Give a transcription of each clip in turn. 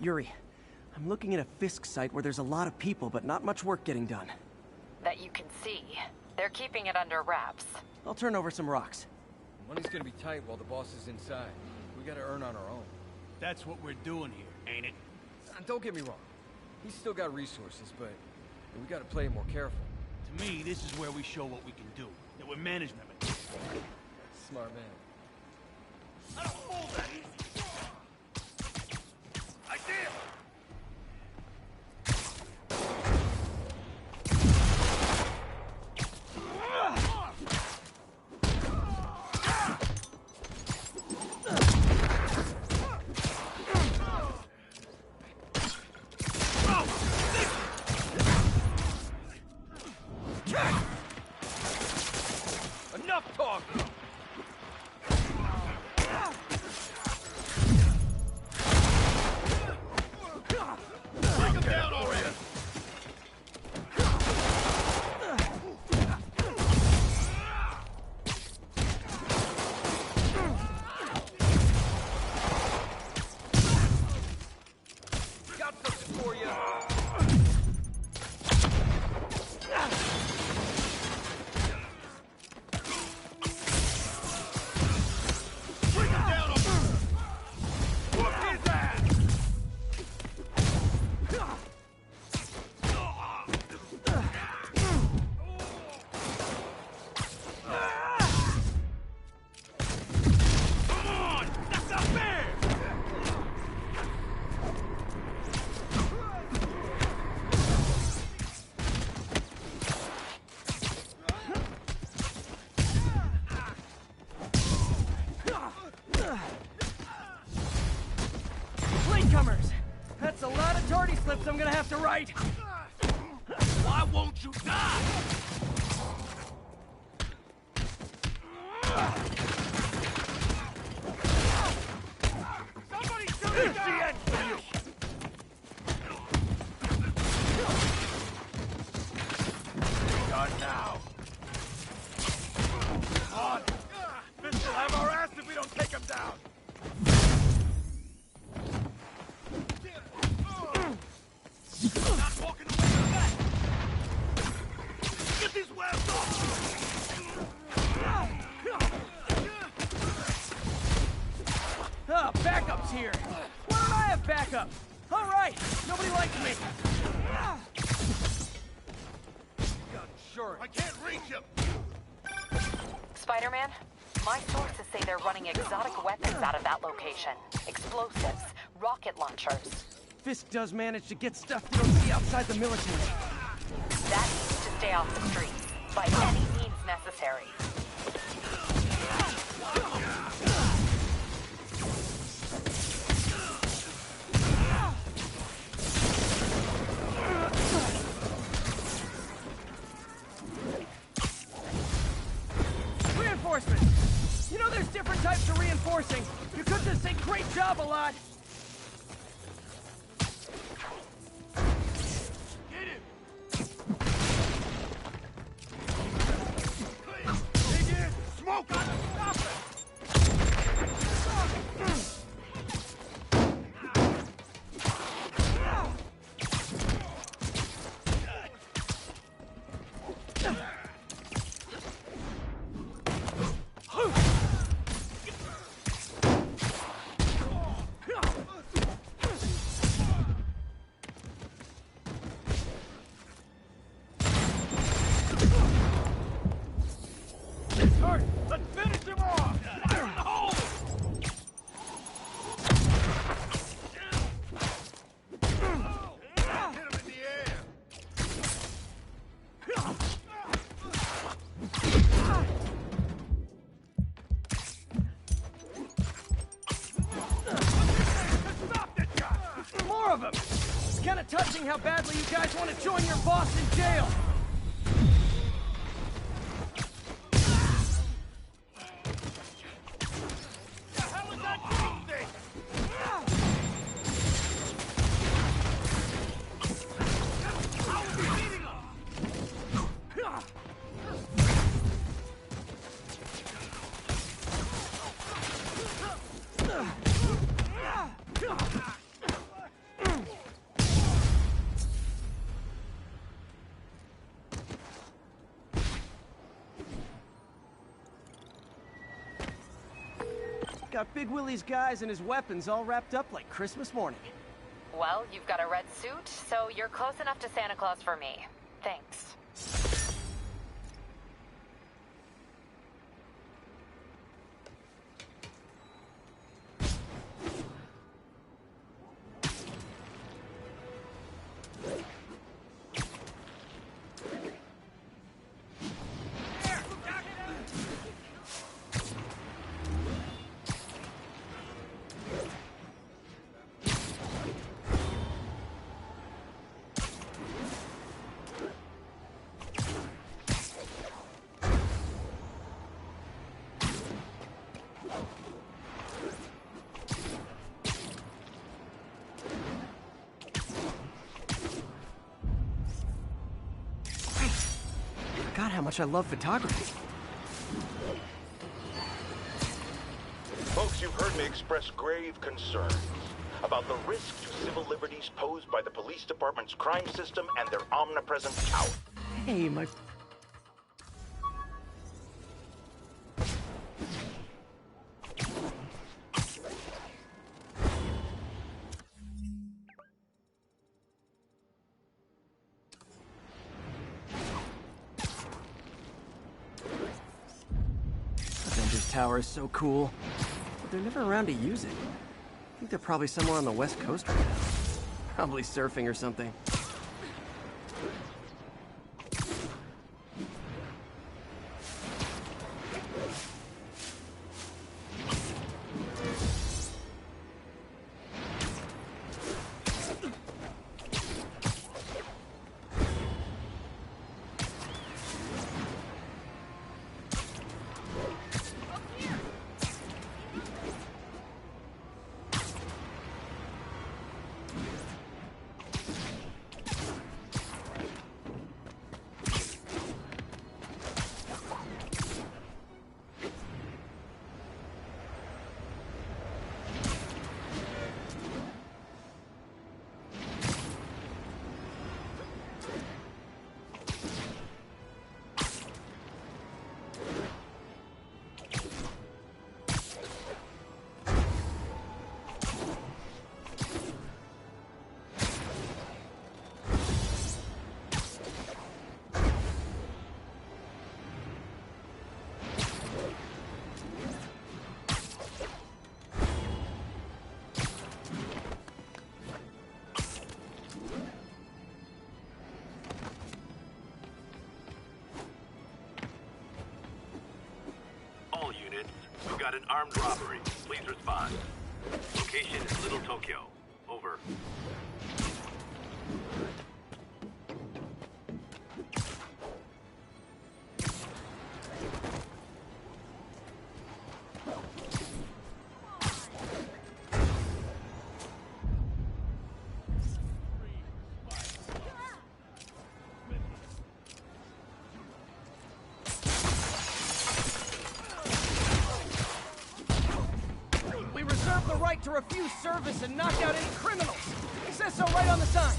Yuri, I'm looking at a Fisk site where there's a lot of people, but not much work getting done. That you can see. They're keeping it under wraps. I'll turn over some rocks. Money's gonna be tight while the boss is inside. We gotta earn on our own. That's what we're doing here, ain't it? And don't get me wrong. He's still got resources, but we gotta play more careful. To me, this is where we show what we can do. That we're management. Smart man. I don't hold that easy. I did! Enough talk! Take him down already! Got something for you! Bring him down on whoop his ass! Come on! That's not fair! Latecomers! That's a lot of tardy slips I'm gonna have to write! Why won't you die? Somebody shoot me down! Done now. On! Fist will have our ass if we don't take him down! Not walking away from that! Get these webs off! Ah, backup's here! Why don't I have backup? Alright, nobody likes me! Sure. I can't reach him! Spider-Man, my sources say they're running exotic weapons out of that location. Explosives, rocket launchers. Fisk does manage to get stuff you don't see outside the military. That needs to stay off the streets, by any means necessary. Reinforcements! You know there's different types of reinforcing. You could just say great job a lot. Get him! Dig in! Smoke on him! Stop it! Hurt! Let's finish him off! Fire in the hole! Hit him in the air! Stop this guy! More of them! It's kind of touching how badly you guys want to join your boss in jail. The hell is that green thing? How are we beating him? Got Big Willie's guys and his weapons all wrapped up like Christmas morning. Well, you've got a red suit, so you're close enough to Santa Claus for me. Thanks. God, how much I love photography. Folks, you've heard me express grave concerns about the risk to civil liberties posed by the police department's crime system and their omnipresent power. Hey, my... Avengers Tower is so cool, but they're never around to use it. I think they're probably somewhere on the West Coast right now. Probably surfing or something. We've got an armed robbery. Please respond. Location is Little Tokyo. Over. To refuse service and knock out any criminals. It says so right on the sign.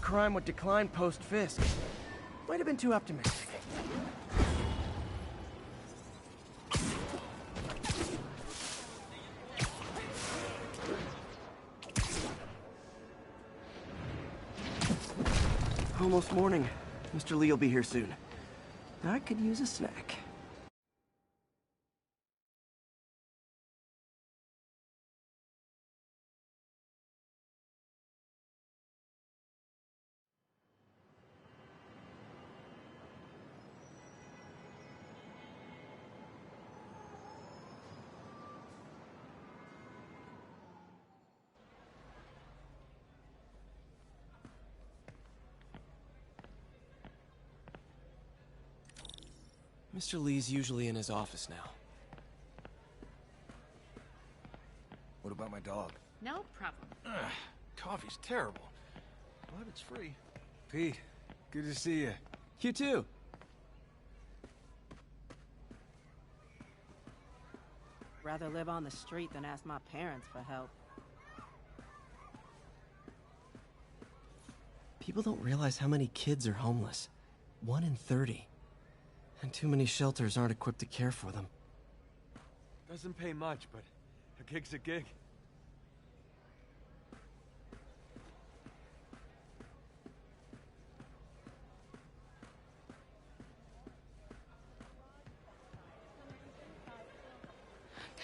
Crime would decline post-Fisk. Might have been too optimistic. Almost morning. Mr. Lee will be here soon. I could use a snack. Mr. Lee's usually in his office now. What about my dog? No problem. Coffee's terrible. But it's free. Pete, good to see you. You too. Rather live on the street than ask my parents for help. People don't realize how many kids are homeless. 1 in 30. And too many shelters aren't equipped to care for them. Doesn't pay much, but a gig's a gig.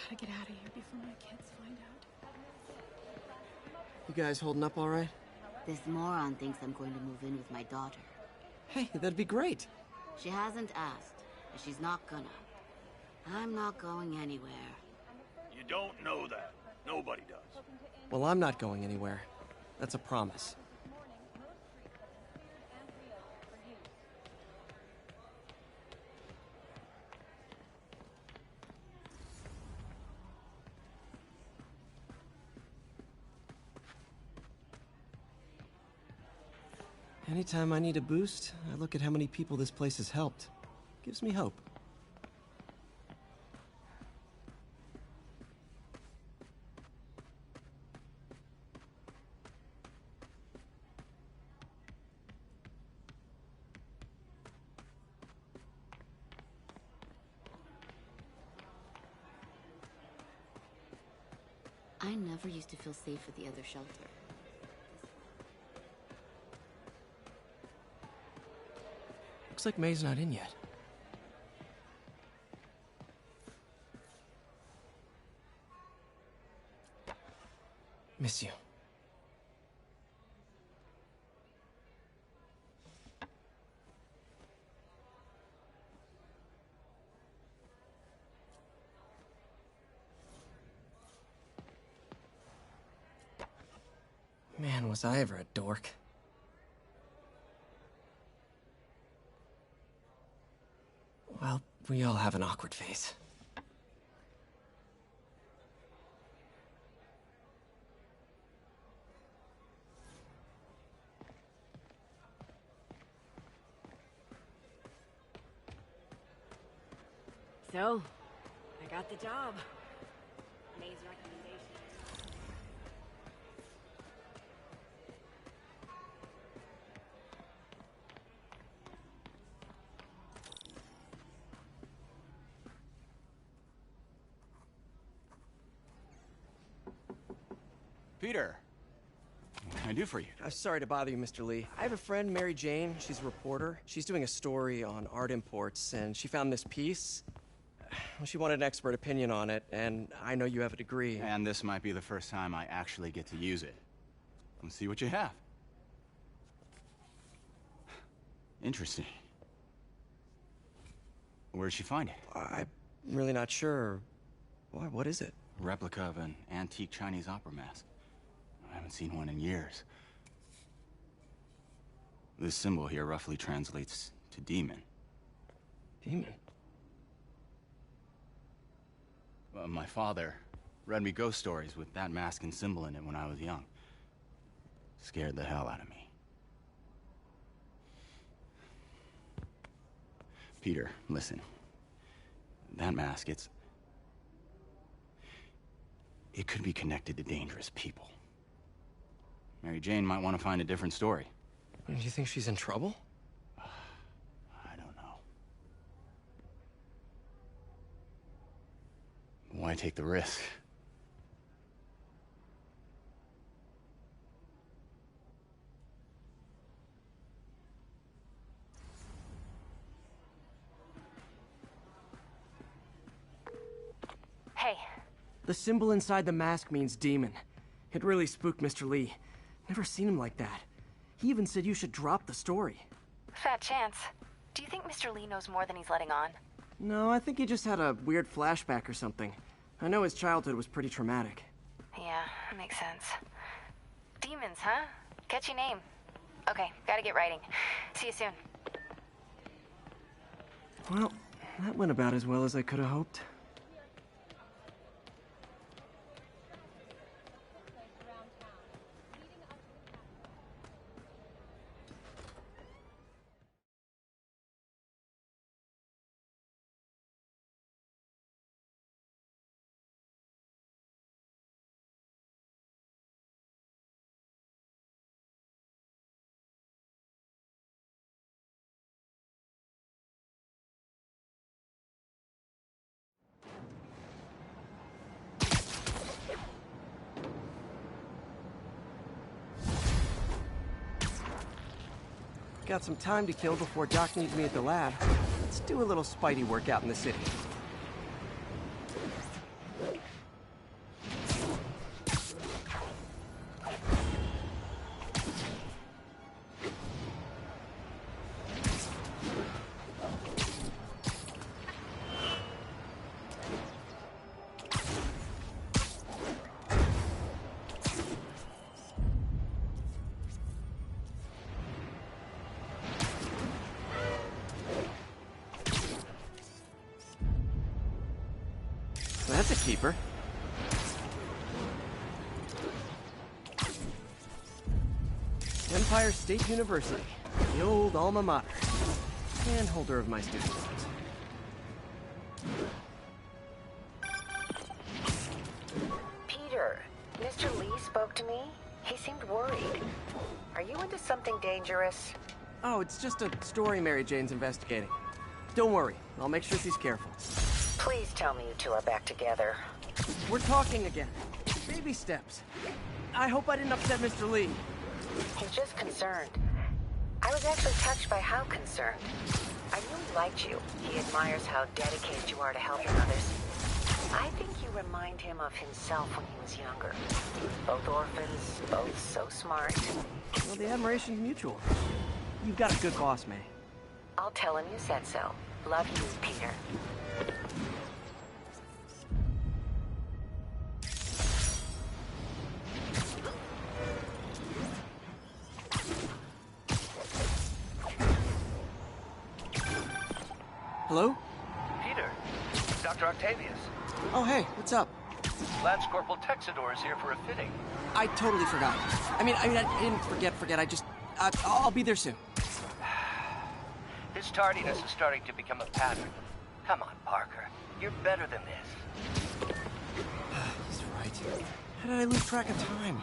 Gotta get out of here before my kids find out. You guys holding up all right? This moron thinks I'm going to move in with my daughter. Hey, that'd be great. She hasn't asked, and she's not gonna. I'm not going anywhere. You don't know that. Nobody does. Well, I'm not going anywhere. That's a promise. Anytime I need a boost, I look at how many people this place has helped. Gives me hope. I never used to feel safe at the other shelter. Looks like May's not in yet. Miss you. Man, was I ever a dork. Well, we all have an awkward phase. So, I got the job. May's recommendation. Peter, what can I do for you? Sorry to bother you, Mr. Lee. I have a friend, Mary Jane. She's a reporter. She's doing a story on art imports, and she found this piece. Well, she wanted an expert opinion on it, and I know you have a degree. And this might be the first time I actually get to use it. Let's see what you have. Interesting. Where'd she find it? I'm really not sure. Why, what is it? A replica of an antique Chinese opera mask. I haven't seen one in years. This symbol here roughly translates to demon. Demon? My father read me ghost stories with that mask and symbol in it when I was young. Scared the hell out of me. Peter, listen. That mask, it could be connected to dangerous people. Mary Jane might want to find a different story. Do you think she's in trouble? I don't know. Why take the risk? Hey, The symbol inside the mask means demon. It really spooked Mr. Lee. Never seen him like that. He even said you should drop the story. fat chance. Do you think Mr. Lee knows more than he's letting on? No, I think he just had a weird flashback or something. I know his childhood was pretty traumatic. Yeah, that makes sense. Demons, huh? Catchy name. Okay, gotta get writing. See you soon. Well, that went about as well as I could have hoped. Got some time to kill before Doc needs me at the lab. Let's do a little Spidey workout in the city. That's a keeper. Empire State University, the old alma mater, and holder of my student loans. Peter, Mr. Lee spoke to me. He seemed worried. Are you into something dangerous? Oh, it's just a story Mary Jane's investigating. Don't worry, I'll make sure she's careful. Please tell me you two are back together. We're talking again. Baby steps. I hope I didn't upset Mr. Lee. He's just concerned. I was actually touched by how concerned. I really liked you. He admires how dedicated you are to helping others. I think you remind him of himself when he was younger. Both orphans, both so smart. Well, the admiration's mutual. You've got a good boss, May. I'll tell him you said so. Love you, Peter. Hello? Peter, Dr. Octavius. Oh, hey, what's up? Lance Corporal Texador is here for a fitting. I totally forgot. I didn't forget. I'll be there soon. His tardiness is starting to become a pattern. Come on, Parker. You're better than this. He's right. How did I lose track of time?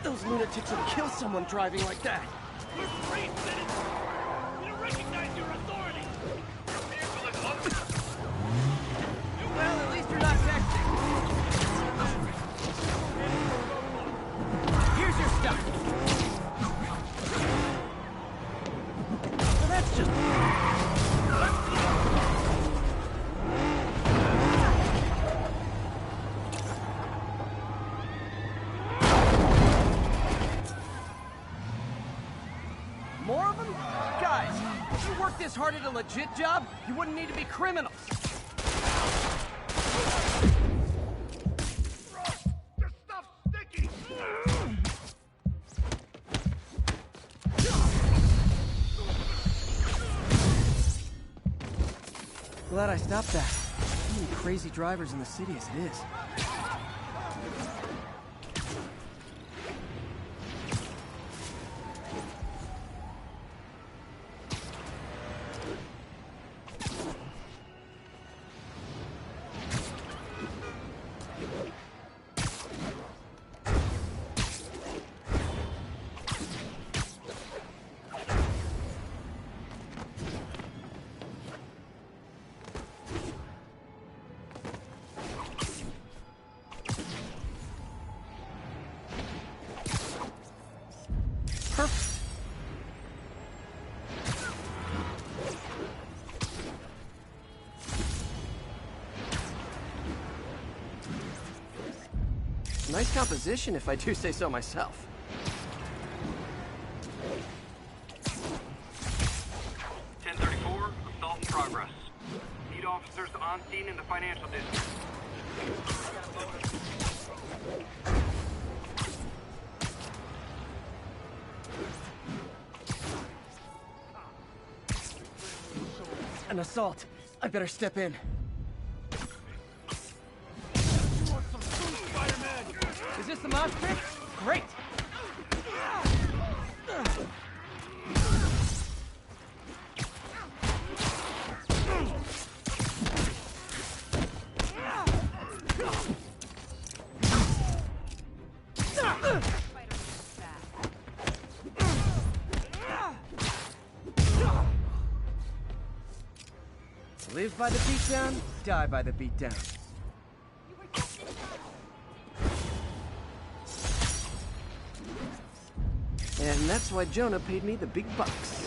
Those lunatics would kill someone driving like that. We're free citizens! We don't recognize your authority! Your vehicle is under... Well, at least you're not texting. Here's your stuff. Well, that's just... More of them? Guys, if you worked this hard at a legit job, you wouldn't need to be criminals. Your stuff's sticky! Glad I stopped that. Too many crazy drivers in the city as it is. Perfect. Nice composition, if I do say so myself. Assault in progress. Need officers on scene in the financial district. An assault. I better step in. Is this the mosh pit? Great! Live by the beatdown, die by the beatdown. And that's why Jonah paid me the big bucks.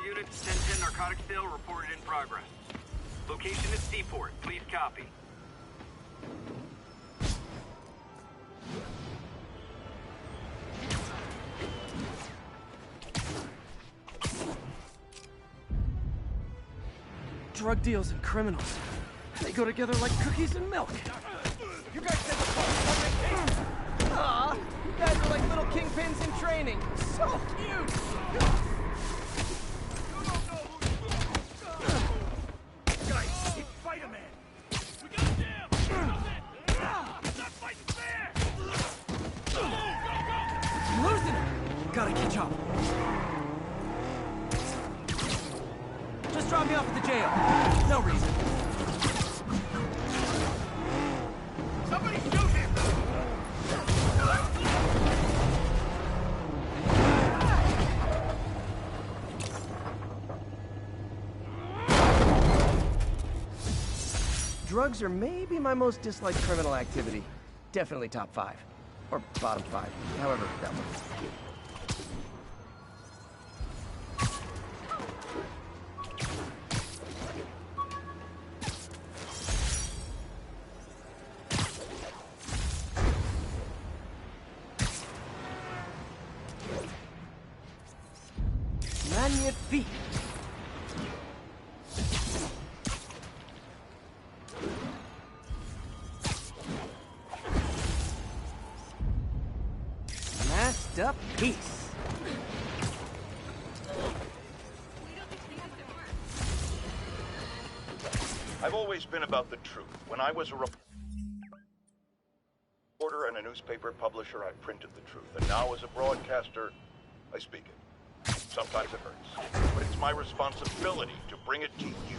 Units 1010 narcotics sale reported in progress. Location is Seaport. Please copy. Drug deals and criminals. They go together like cookies and milk. You guys said the fucking Aw, you guys are like little kingpins in training. So cute! Gotta catch up. Just drop me off at the jail. No reason. Somebody shoot him! Drugs are maybe my most disliked criminal activity. Definitely top 5. Or bottom 5. However that works. Magnifique. Masked up peace. I've always been about the truth. When I was a reporter and a newspaper publisher, I printed the truth. And now as a broadcaster, I speak it. Sometimes it hurts, but it's my responsibility to bring it to you.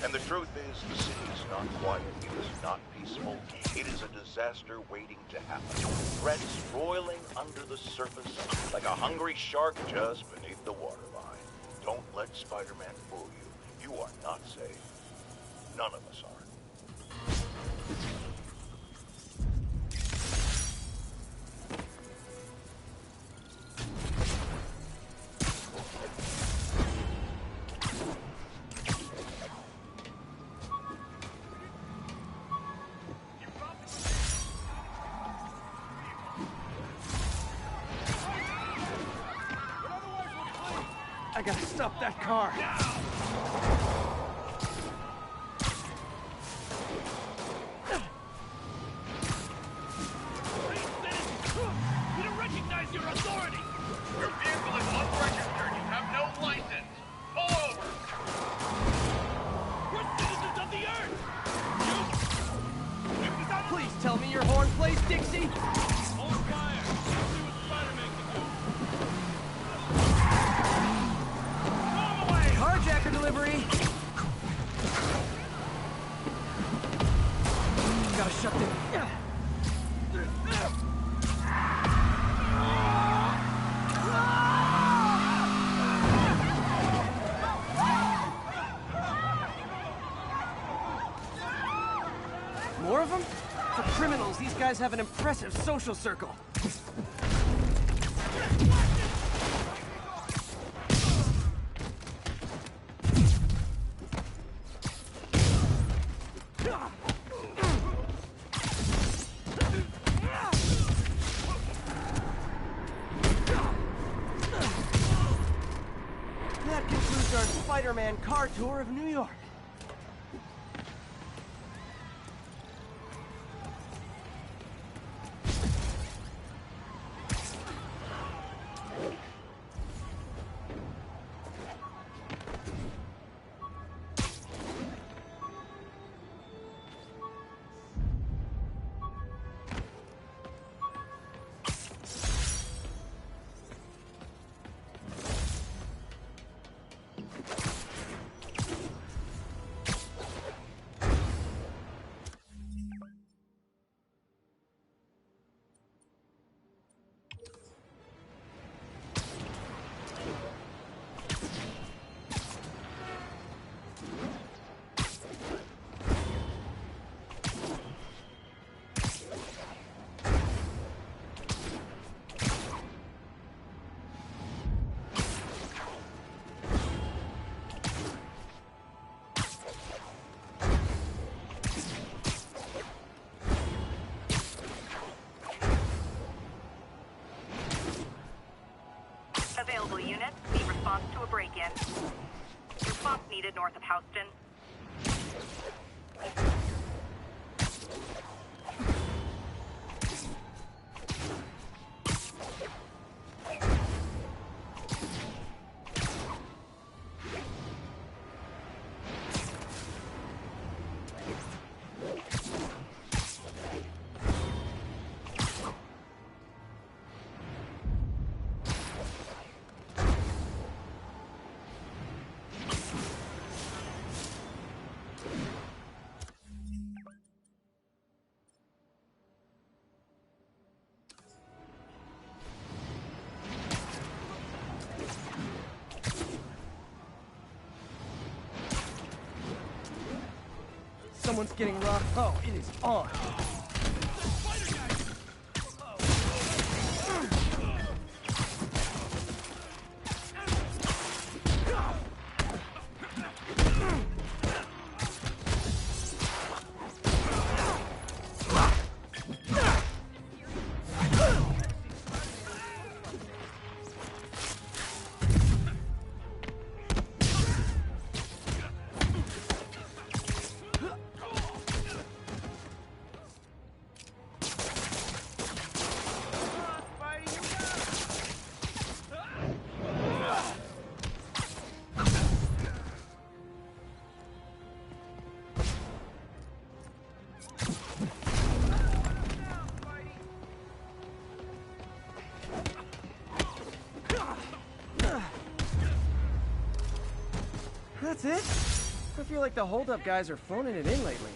And the truth is, the city is not quiet. It is not peaceful. It is a disaster waiting to happen. Threats roiling under the surface like a hungry shark just beneath the waterline. Don't let Spider-Man fool you. You are not safe. None of us are. I gotta stop that car. We don't recognize your authority! Your vehicle is unregistered. You have no license. Pull over. We're citizens of the Earth! Please tell me your horn plays Dixie. Hold fire! Let's see what Spider-Man can do! Carjacker delivery. Gotta shut them. More of them? For criminals, these guys have an impressive social circle. Rockstar Spider-Man car tour of New York. Available units, need response to a break-in. Response needed north of Houston. Someone's getting rocked. Oh, it is on. That's it? I feel like the hold-up guys are phoning it in lately.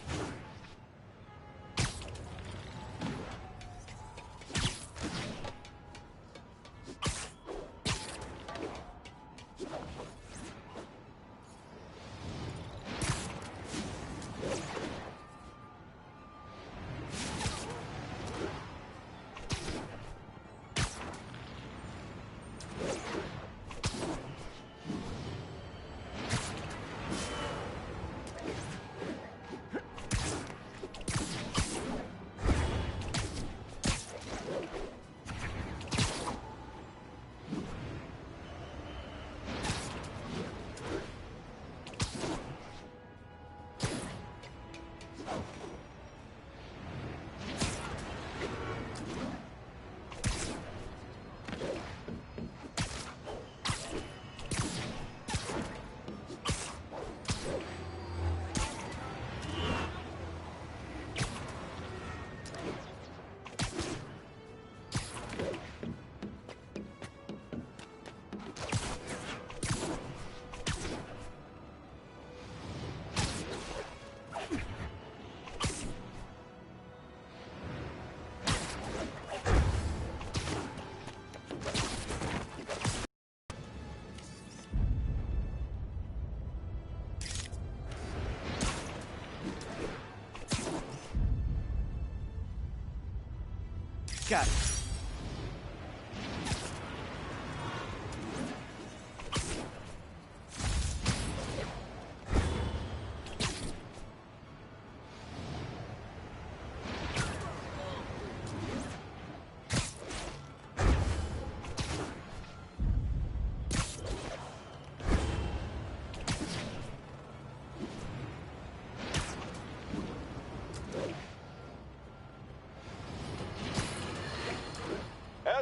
Got it.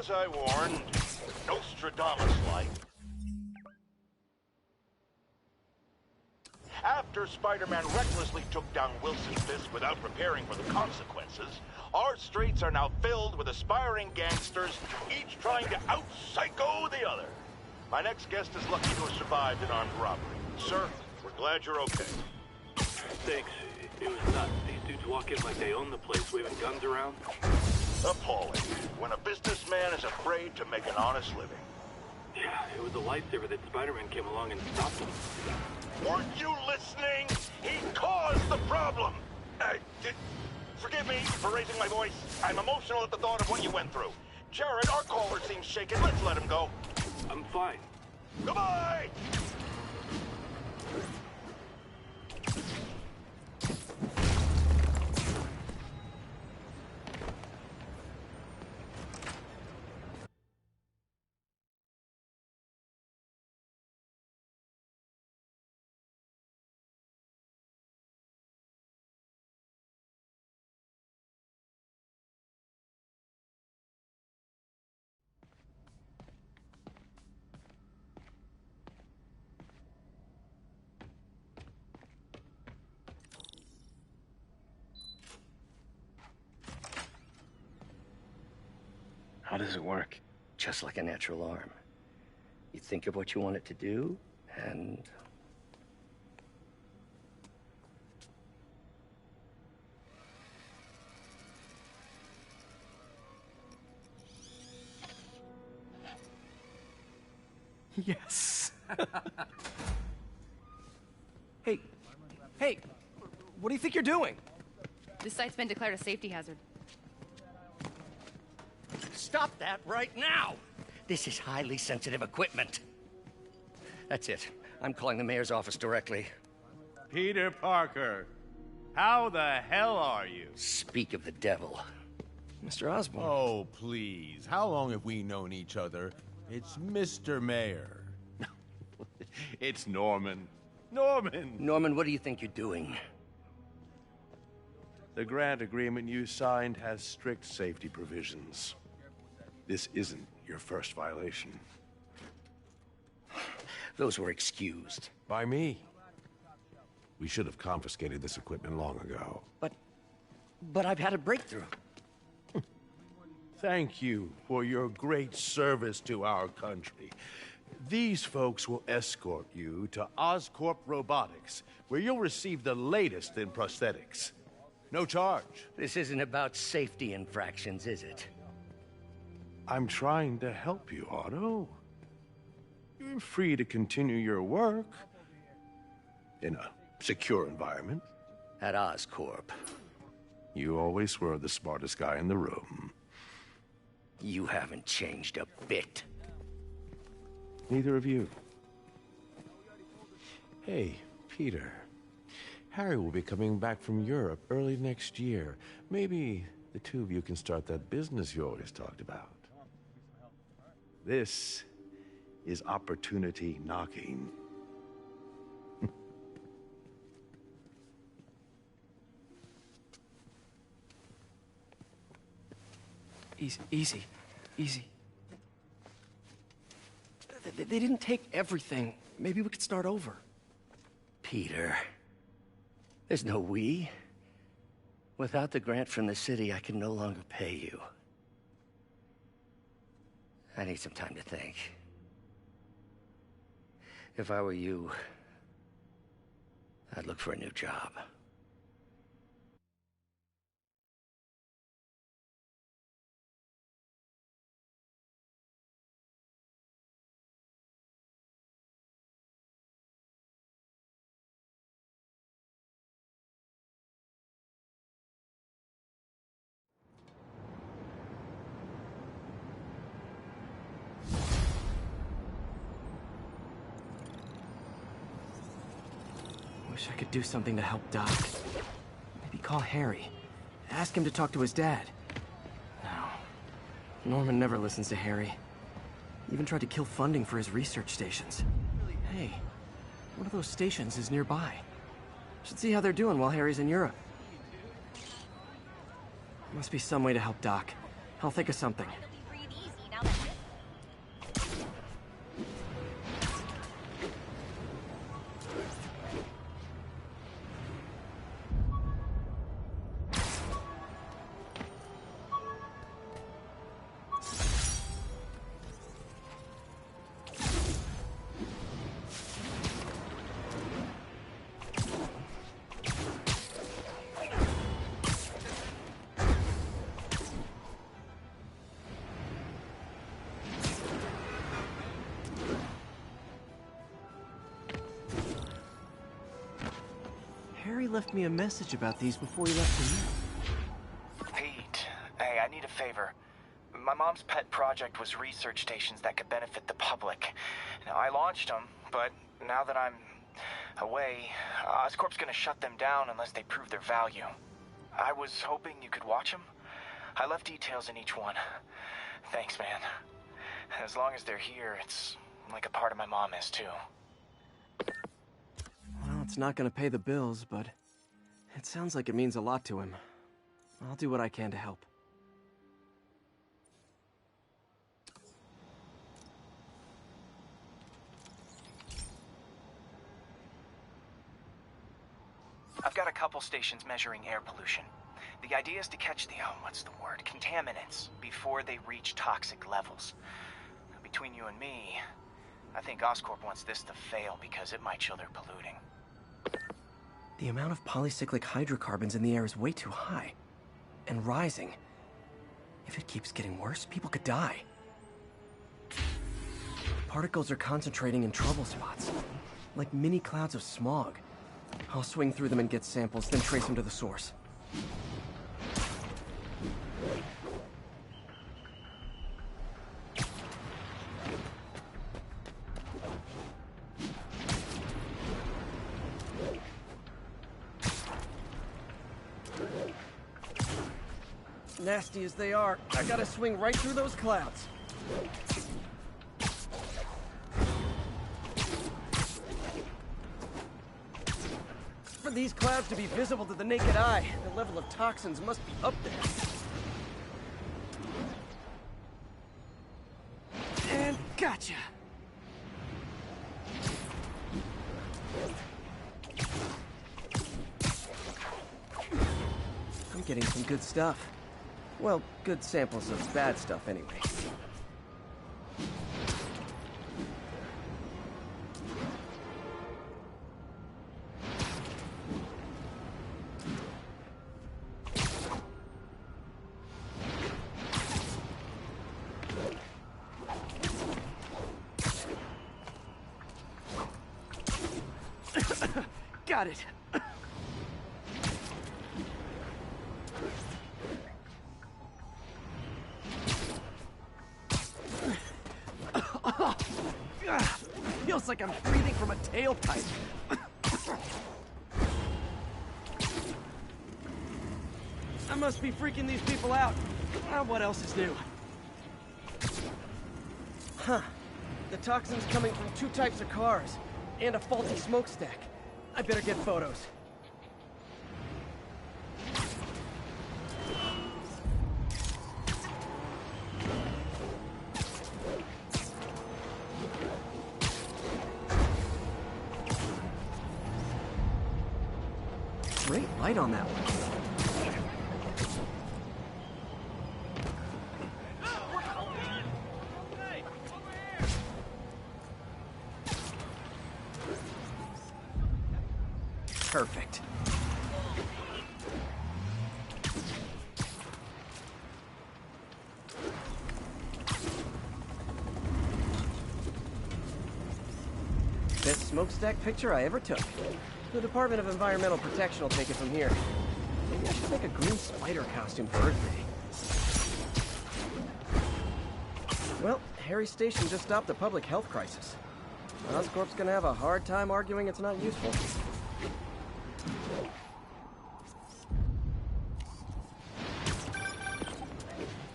as I warned, Nostradamus-like. After Spider-Man recklessly took down Wilson's Fisk without preparing for the consequences, our streets are now filled with aspiring gangsters, each trying to out-psycho the other. My next guest is lucky to have survived an armed robbery. Sir, we're glad you're okay. Thanks. It was nuts. These dudes walk in like they own the place, waving guns around. Appalling. When a businessman is afraid to make an honest living. Yeah, it was a lifesaver that Spider-Man came along and stopped him. Weren't you listening? He caused the problem! Forgive me for raising my voice. I'm emotional at the thought of what you went through. Jared, our caller seems shaken. Let's let him go. I'm fine. Goodbye! How does it work? Just like a natural arm. You think of what you want it to do, and... Yes. Hey, what do you think you're doing? This site's been declared a safety hazard. Stop that right now! This is highly sensitive equipment. That's it. I'm calling the mayor's office directly. Peter Parker, how the hell are you? Speak of the devil. Mr. Osborn. Oh, please. How long have we known each other? It's Mr. Mayor. It's Norman. Norman, what do you think you're doing? The grant agreement you signed has strict safety provisions. This isn't your first violation. Those were excused. By me. We should have confiscated this equipment long ago. But I've had a breakthrough. Thank you for your great service to our country. These folks will escort you to Oscorp Robotics, where you'll receive the latest in prosthetics. No charge. This isn't about safety infractions, is it? I'm trying to help you, Otto. You're free to continue your work in a secure environment. At Oscorp. You always were the smartest guy in the room. You haven't changed a bit. Neither of you. Hey, Peter. Harry will be coming back from Europe early next year. Maybe the two of you can start that business you always talked about. This is opportunity knocking. Easy. They didn't take everything. Maybe we could start over. Peter, there's no we. Without the grant from the city, I can no longer pay you. I need some time to think. If I were you, I'd look for a new job. Wish I could do something to help Doc. Maybe call Harry. Ask him to talk to his dad. No. Norman never listens to Harry. He even tried to kill funding for his research stations. Hey, one of those stations is nearby. Should see how they're doing while Harry's in Europe. Must be some way to help Doc. I'll think of something. Harry left me a message about these before he left for you. Pete, hey, I need a favor. My mom's pet project was research stations that could benefit the public. Now, I launched them, but now that I'm away, Oscorp's gonna shut them down unless they prove their value. I was hoping you could watch them. I left details in each one. Thanks, man. As long as they're here, it's like a part of my mom is, too. Well, it's not gonna pay the bills, but it sounds like it means a lot to him. I'll do what I can to help. I've got a couple stations measuring air pollution. The idea is to catch the, contaminants before they reach toxic levels. Between you and me, I think Oscorp wants this to fail because it might show they're polluting. The amount of polycyclic hydrocarbons in the air is way too high. And rising. If it keeps getting worse, people could die. Particles are concentrating in trouble spots, like mini clouds of smog. I'll swing through them and get samples, then trace them to the source. Nasty as they are, I gotta swing right through those clouds. For these clouds to be visible to the naked eye, the level of toxins must be up there. And gotcha! I'm getting some good stuff. Well, good samples of bad stuff anyway. Got it. Feels like I'm breathing from a tailpipe. I must be freaking these people out. What else is new? Huh. The toxin's coming from 2 types of cars, and a faulty smokestack. I better get photos. Great light on that one. Perfect. Best smokestack picture I ever took. The Department of Environmental Protection will take it from here. Maybe I should make a green spider costume for Earth Day. Well, Harry's station just stopped a public health crisis. Oscorp's gonna have a hard time arguing it's not useful.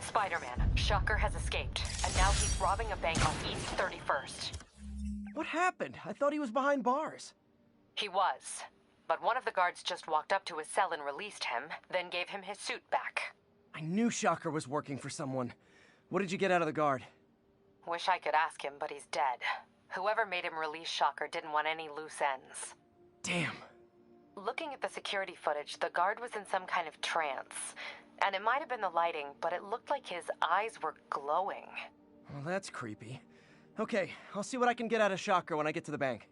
Spider-Man, Shocker has escaped, and now he's robbing a bank on East 31st. What happened? I thought he was behind bars. He was, but one of the guards just walked up to his cell and released him, then gave him his suit back. I knew Shocker was working for someone. What did you get out of the guard? Wish I could ask him, but he's dead. Whoever made him release Shocker didn't want any loose ends. Damn. Looking at the security footage, the guard was in some kind of trance. And it might have been the lighting, but it looked like his eyes were glowing. Well, that's creepy. Okay, I'll see what I can get out of Shocker when I get to the bank.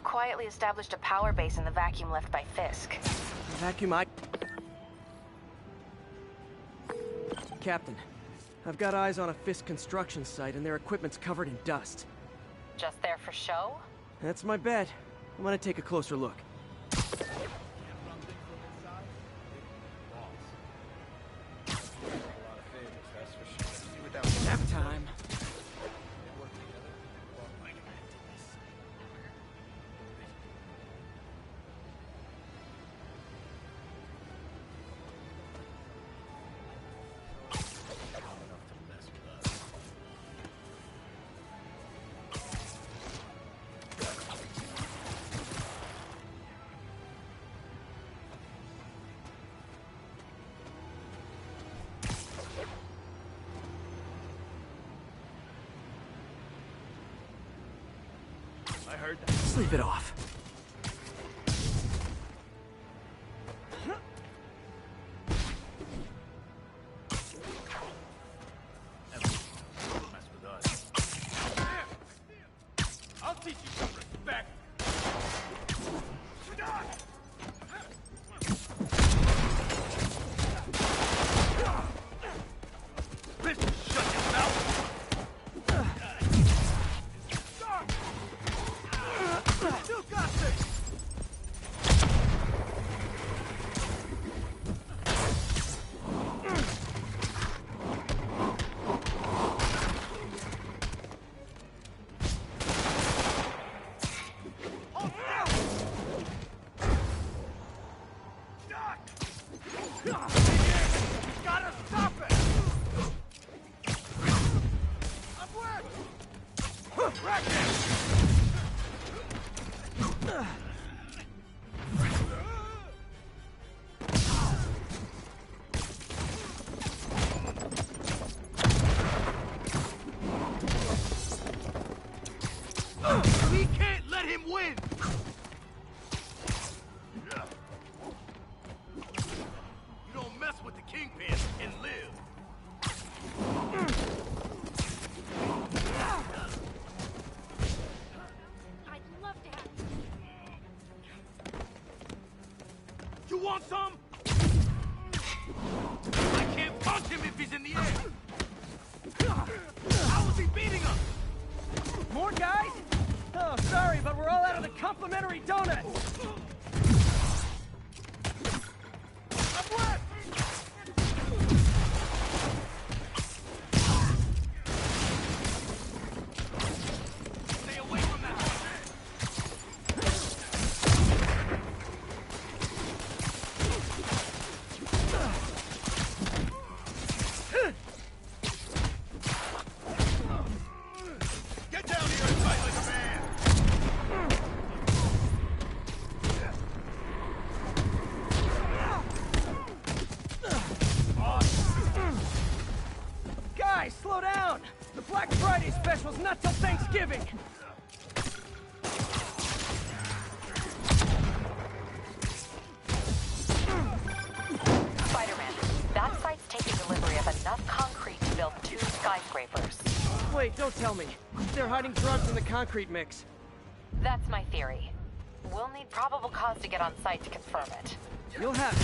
quietly established a power base in the vacuum left by Fisk. Vacuum Captain, I've got eyes on a Fisk construction site and their equipment's covered in dust. Just there for show? That's my bet. I'm gonna take a closer look. Nap time. I heard that. Sleep it off. I'll teach you some respect. Shut your mouth. You got this! Gotta stop it! Upward! Racket! We can't let him win! You don't mess with the Kingpin and live. I'd love to have You want some? I can't punch him if he's in the air. How is he beating us? More guys? Oh, sorry, but we're all out of the complimentary donuts. Upward! Stay away from that Get down here and fight like a man! Guys, slow down! The Black Friday special's not till Thanksgiving! Spider-Man, that site's taking delivery of enough concrete to build 2 skyscrapers. Wait, don't tell me. They're hiding drugs in the concrete mix. That's my theory. We'll need probable cause to get on site to confirm it. You'll have it.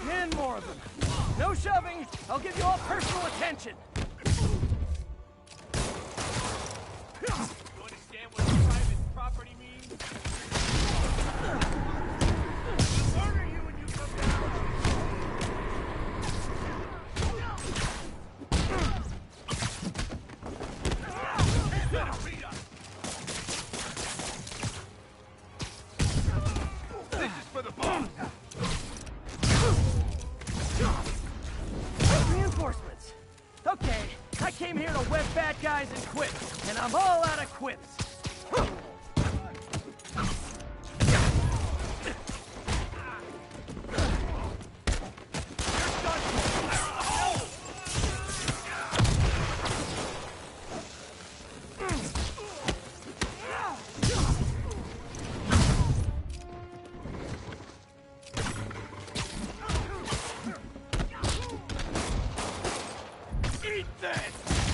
10 more of them. No shoving. I'll give you all personal attention. You understand what private property means? I'll murder you when you come down! This is for the boss! Reinforcements. Okay, I came here to web bad guys and quit, and I'm all out of quips. Eat this!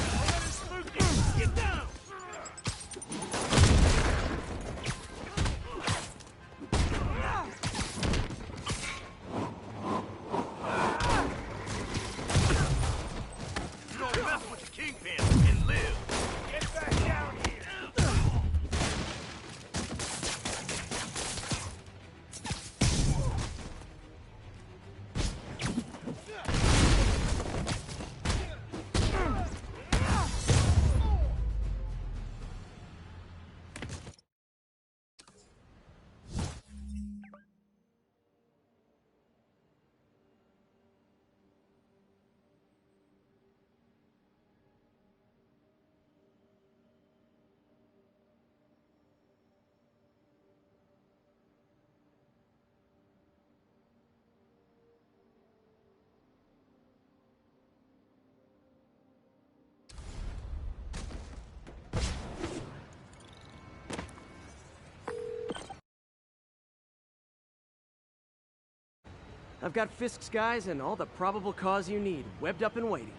I've got Fisk's guys and all the probable cause you need, webbed up and waiting.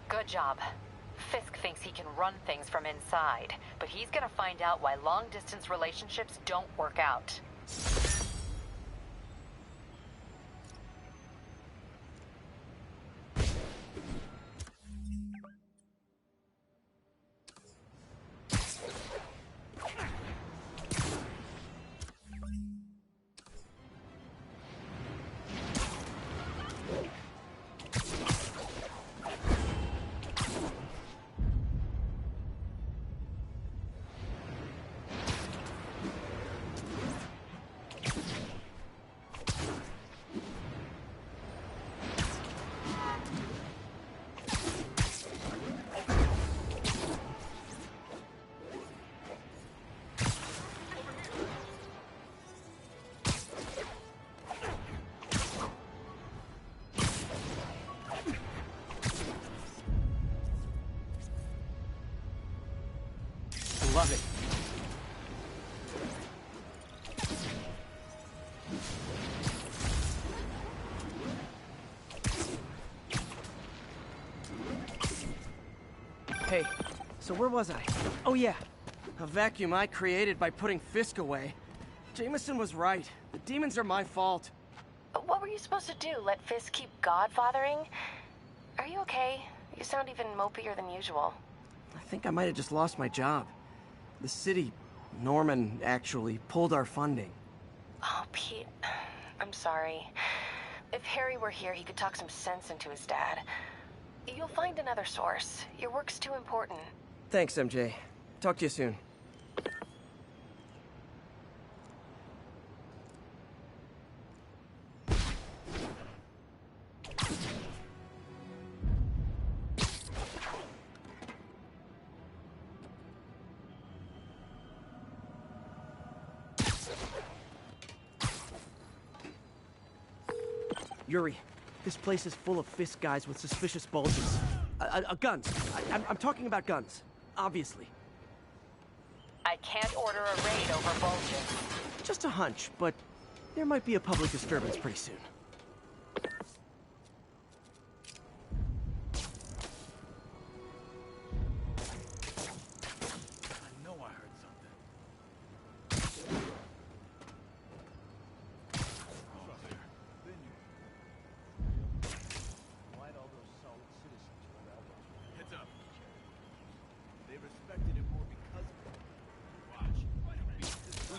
Good job. Fisk thinks he can run things from inside, but he's gonna find out why long-distance relationships don't work out. Love it. Hey, so where was I? Oh yeah, a vacuum I created by putting Fisk away. Jameson was right. The demons are my fault. What were you supposed to do? Let Fisk keep godfathering? Are you okay? You sound even mopier than usual. I think I might have just lost my job. The city, Norman, actually, pulled our funding. Oh, Pete, I'm sorry. If Harry were here, he could talk some sense into his dad. You'll find another source. Your work's too important. Thanks, MJ. Talk to you soon. Yuri, this place is full of Fisk guys with suspicious bulges. Guns. I'm talking about guns, obviously. I can't order a raid over bulges. Just a hunch, but there might be a public disturbance pretty soon.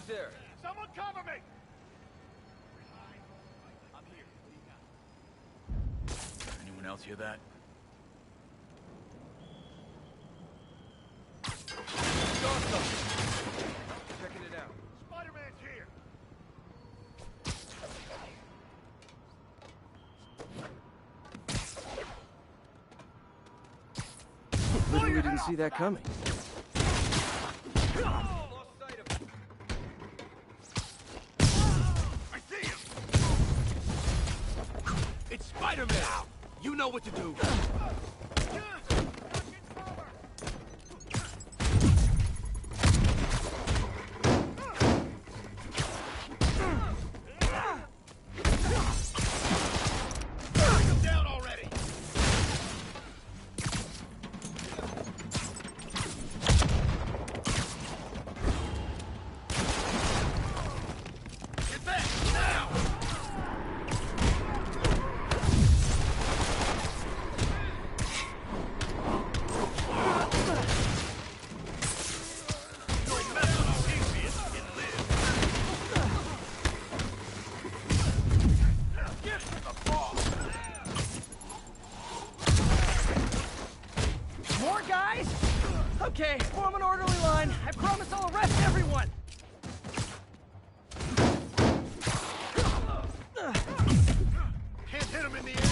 There. Someone cover me! I'm here. What do you got? Anyone else hear that? Checking it out. Spider-Man's here! Literally didn't see that coming. It's Spider-Man! You know what to do! Bring him down already! Get back! Now! More guys? Okay, form an orderly line. I promise I'll arrest everyone. Can't hit him in the air!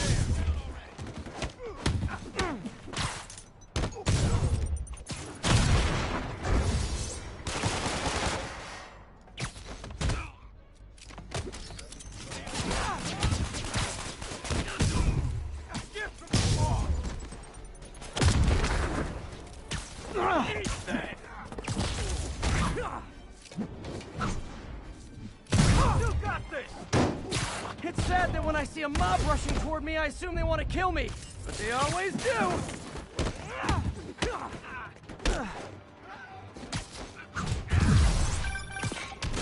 mob rushing toward me, I assume they want to kill me. But they always do!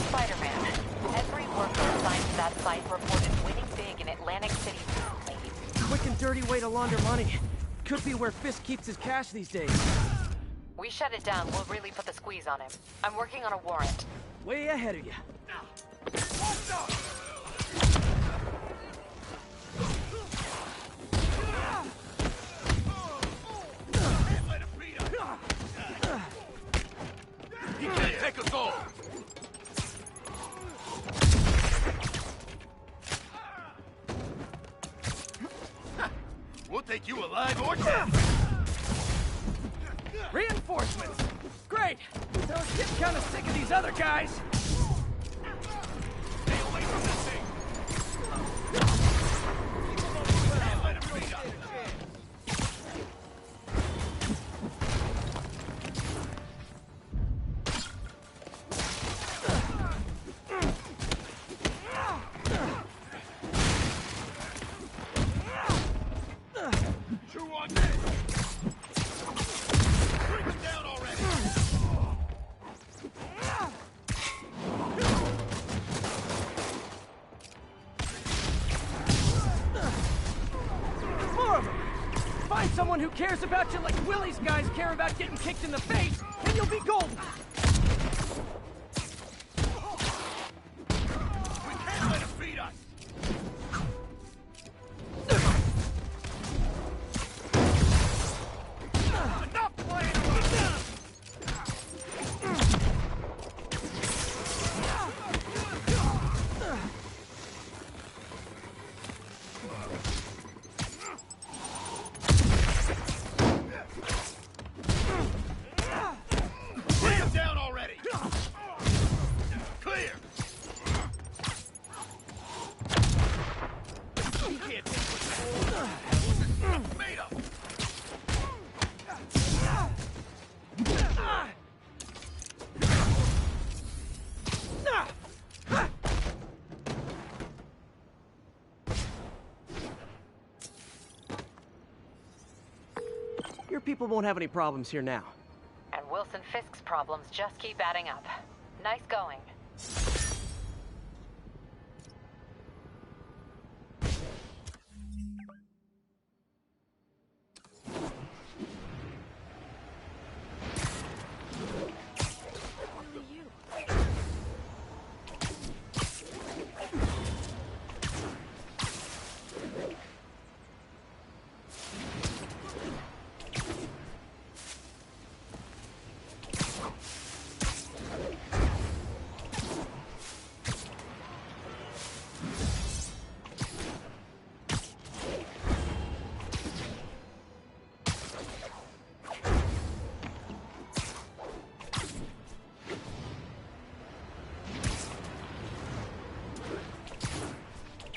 Spider-Man, every worker assigned to that site reported winning big in Atlantic City recently. Quick and dirty way to launder money. Could be where Fisk keeps his cash these days. We shut it down, we'll really put the squeeze on him. I'm working on a warrant. Way ahead of you. He can't take us all! We'll take you alive or dead! Reinforcements! Great! So it's getting kind of sick of these other guys. Stay away from this thing! Let him beat us! Someone who cares about you like Willie's guys care about getting kicked in the face, and you'll be golden! We can't let him beat us! Enough playing around! Your people won't have any problems here now. And Wilson Fisk's problems just keep adding up. Nice going.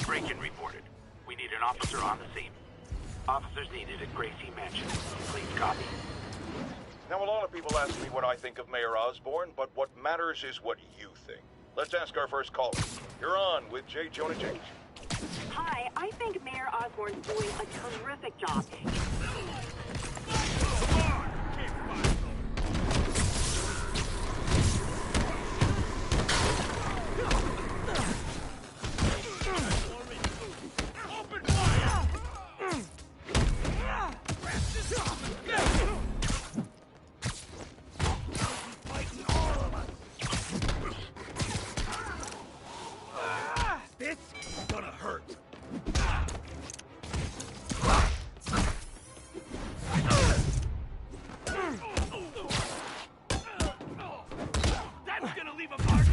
Break-in reported. We need an officer on the scene. Officers needed at Gracie Mansion. Please copy. Now, a lot of people ask me what I think of Mayor Osborn, but what matters is what you think. Let's ask our first caller. You're on with J. Jonah James. Hi, I think Mayor Osborn's doing a terrific job. This is gonna hurt. That's gonna leave a mark.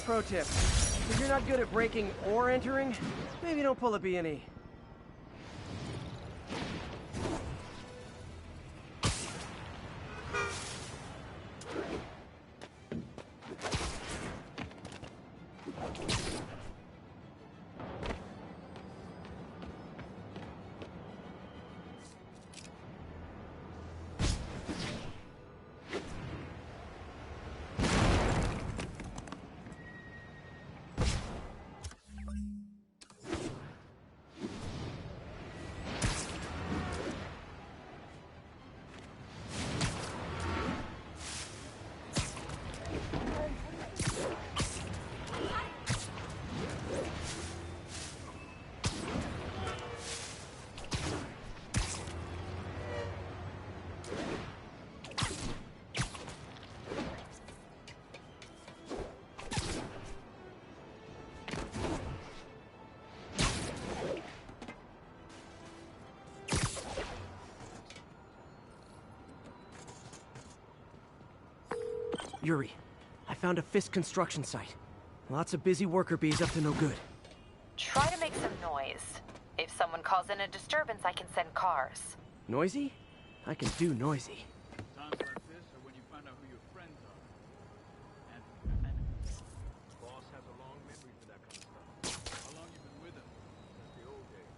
Pro tip, if you're not good at breaking or entering, maybe don't pull a B&E. Yuri, I found a Fisk construction site. Lots of busy worker bees up to no good. Try to make some noise. If someone calls in a disturbance, I can send cars. Noisy? I can do noisy. Times like this are when you find out who your friends are. And your enemies. Boss has a long memory for that kind of stuff. How long you been with him? Since the old days.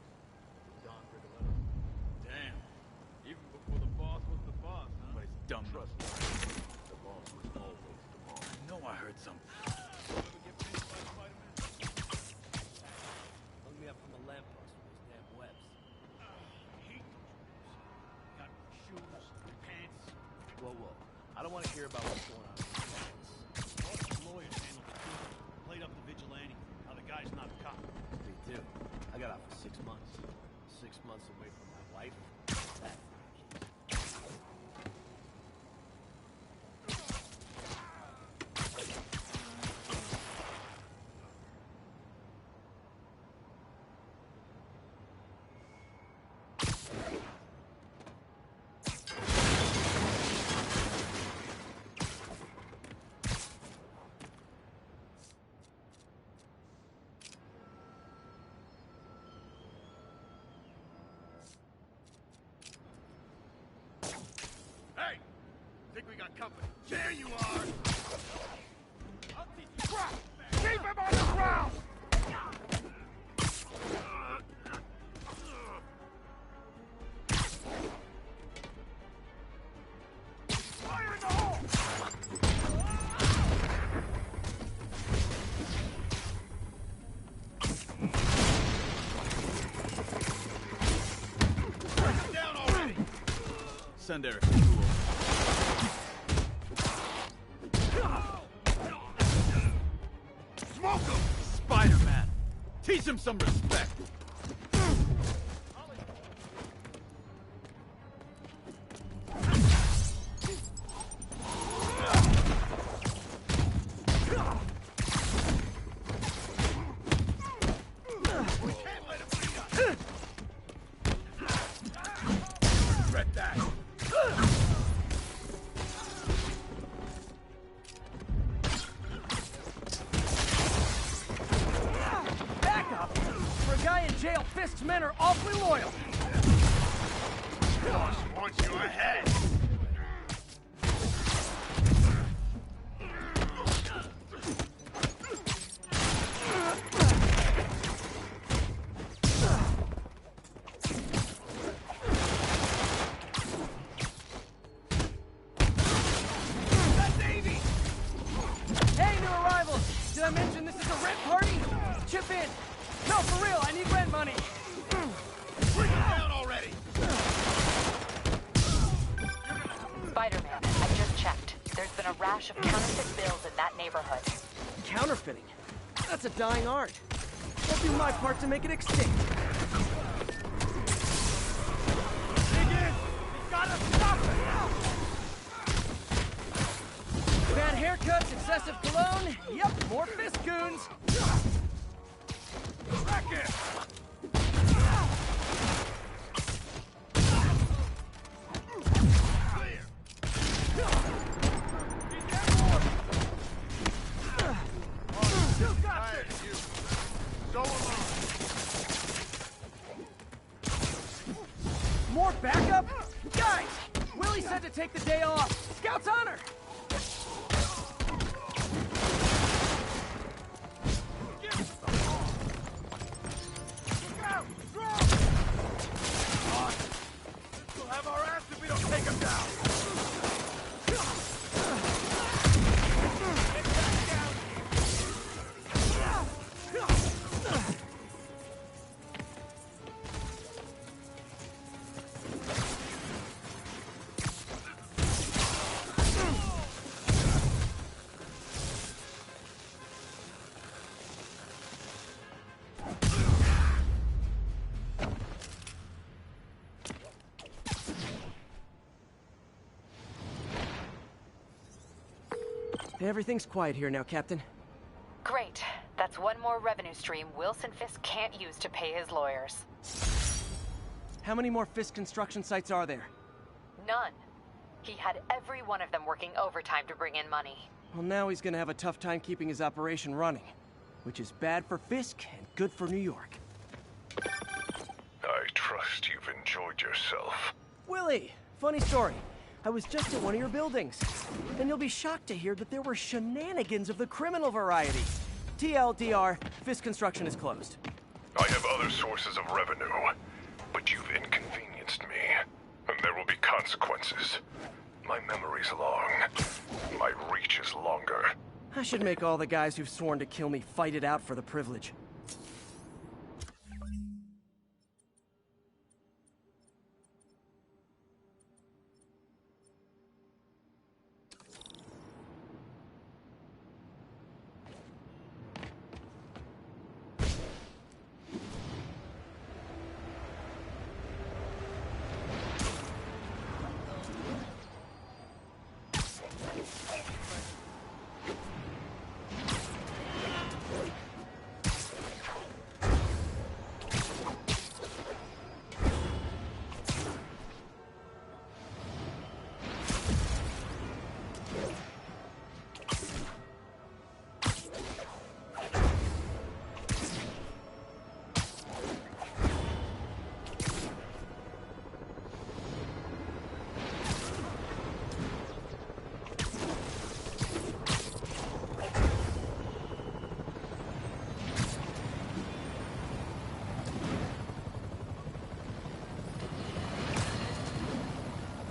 Don Rigoletto. Damn. Even before the boss was the boss, huh? But it's dumb. Trust me. The boss was always the boss. I know I heard something. Hung me up from a lamppost with those damn webs. Got shoes, pants. Whoa. I don't want to hear about what's going on. Boss's lawyers handled the case. Played up the vigilante. Now the guy's not a cop. Me too. I got out for 6 months. 6 months away from my wife. That. Hey! Think we got company? There you are! I'll teach you crap! Keep him on the ground! Fire in the hole! Break him down already! Send Eric to school. Smoke him! Spider-Man! Teach him some respect! Regret that! Back up! For a guy in jail, Fisk's men are awfully loyal. Boss wants your head! Hey, new arrivals! Did I mention this is a rent party? Chip in! No, for real, I need rent money! Bring him down already! Spider-Man, I just checked. There's been a rash of counterfeit bills in that neighborhood. Counterfeiting? That's a dying art. I'll do my part to make it extinct. Dig in! You gotta stop it! Bad haircuts, excessive cologne. Yep, more Fisk goons. Back in! Clear! Still got this! So alone! More backup? Guys! Willie said to take the day off. Scout's honor! We'll have our ass if we don't take him down! Get back down Everything's quiet here now, Captain. Great. That's one more revenue stream Wilson Fisk can't use to pay his lawyers. How many more Fisk construction sites are there? None. He had every one of them working overtime to bring in money. Well, now he's gonna have a tough time keeping his operation running. Which is bad for Fisk and good for New York. I trust you've enjoyed yourself. Willie, funny story. I was just at one of your buildings. And you'll be shocked to hear that there were shenanigans of the criminal variety. TLDR, Fisk Construction is closed. I have other sources of revenue, but you've inconvenienced me, and there will be consequences. My memory's long. My reach is longer. I should make all the guys who've sworn to kill me fight it out for the privilege.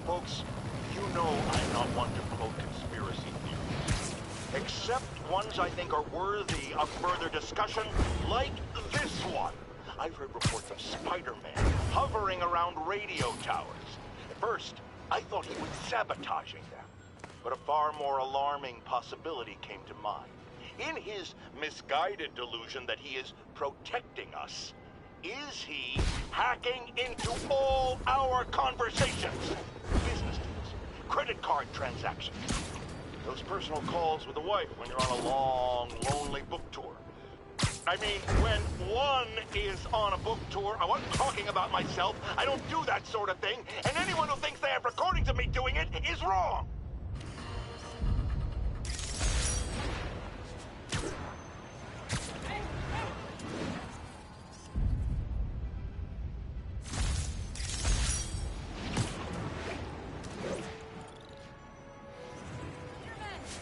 Folks, you know I'm not one to quote conspiracy theories, except ones I think are worthy of further discussion, like this one. I've heard reports of Spider-Man hovering around radio towers. At first, I thought he was sabotaging them, but a far more alarming possibility came to mind. In his misguided delusion that he is protecting us, is he hacking into all our conversations? Business deals, credit card transactions, those personal calls with the wife when you're on a long, lonely book tour. I mean, when one is on a book tour, I wasn't talking about myself. I don't do that sort of thing, and anyone who thinks they have recordings of me doing it is wrong.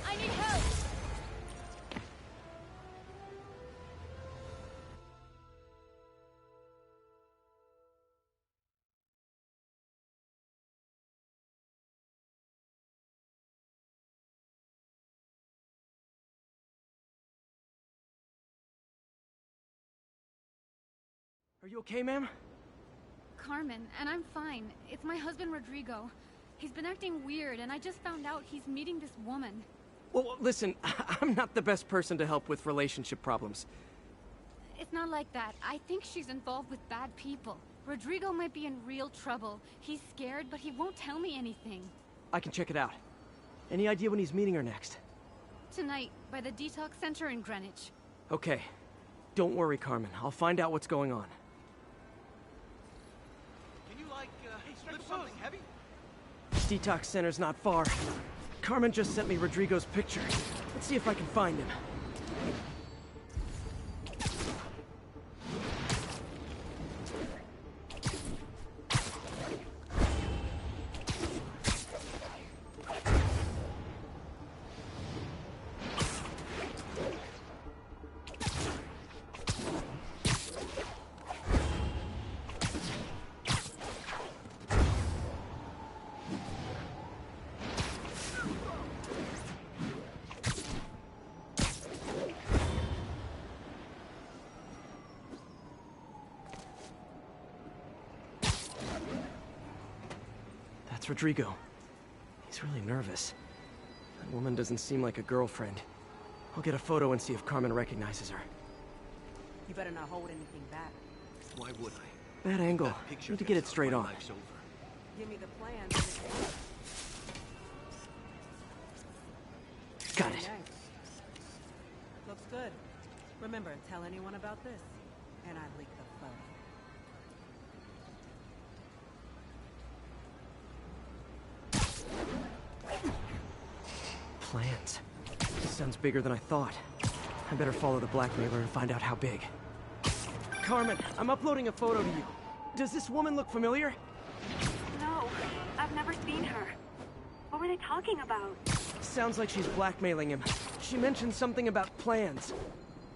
I need help! Are you okay, ma'am? Carmen, and I'm fine. It's my husband, Rodrigo. He's been acting weird, and I just found out he's meeting this woman. Well, listen, I'm not the best person to help with relationship problems. It's not like that. I think she's involved with bad people. Rodrigo might be in real trouble. He's scared, but he won't tell me anything. I can check it out. Any idea when he's meeting her next? Tonight, by the detox center in Greenwich. Okay. Don't worry, Carmen. I'll find out what's going on. Can you, lift something heavy? This detox center's not far. Carmen just sent me Rodrigo's picture. Let's see if I can find him. That's Rodrigo. He's really nervous. That woman doesn't seem like a girlfriend. I'll get a photo and see if Carmen recognizes her. You better not hold anything back. Why would I? Bad angle. Need to get it straight on. Give me the plan. Got it. Looks good. Remember, tell anyone about this, and I leak the photo. Plans. sounds bigger than I thought. I better follow the blackmailer and find out how big. Carmen, I'm uploading a photo to you. Does this woman look familiar? No, I've never seen her. What were they talking about? Sounds like she's blackmailing him. She mentioned something about plans.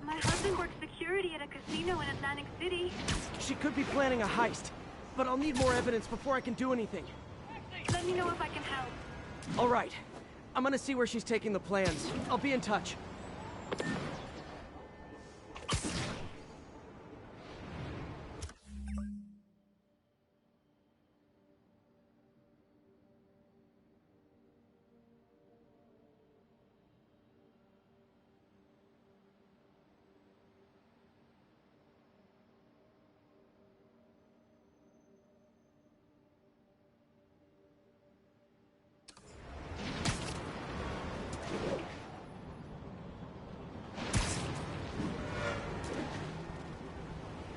My husband works security at a casino in Atlantic City. She could be planning a heist, but I'll need more evidence before I can do anything. Let me know if I can help. All right. I'm gonna see where she's taking the plans. I'll be in touch.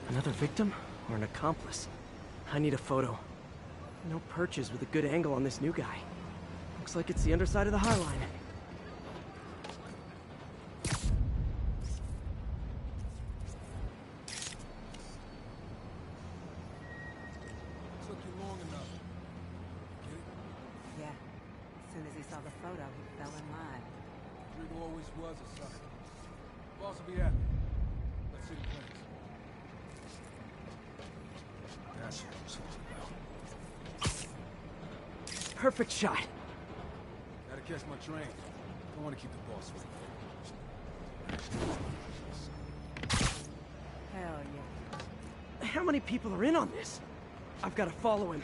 Another victim or an accomplice? I need a photo. No perches with a good angle on this new guy. Looks like it's the underside of the High Line. Took you long enough. Get it? Yeah. As soon as he saw the photo, he fell in line. Rodrigo always was a sucker. Boss will be happy. Let's see the plans. That's what I'm talking about. Perfect shot. Gotta catch my train. Don't want to keep the boss waiting. Hell yeah. How many people are in on this? I've got to follow him.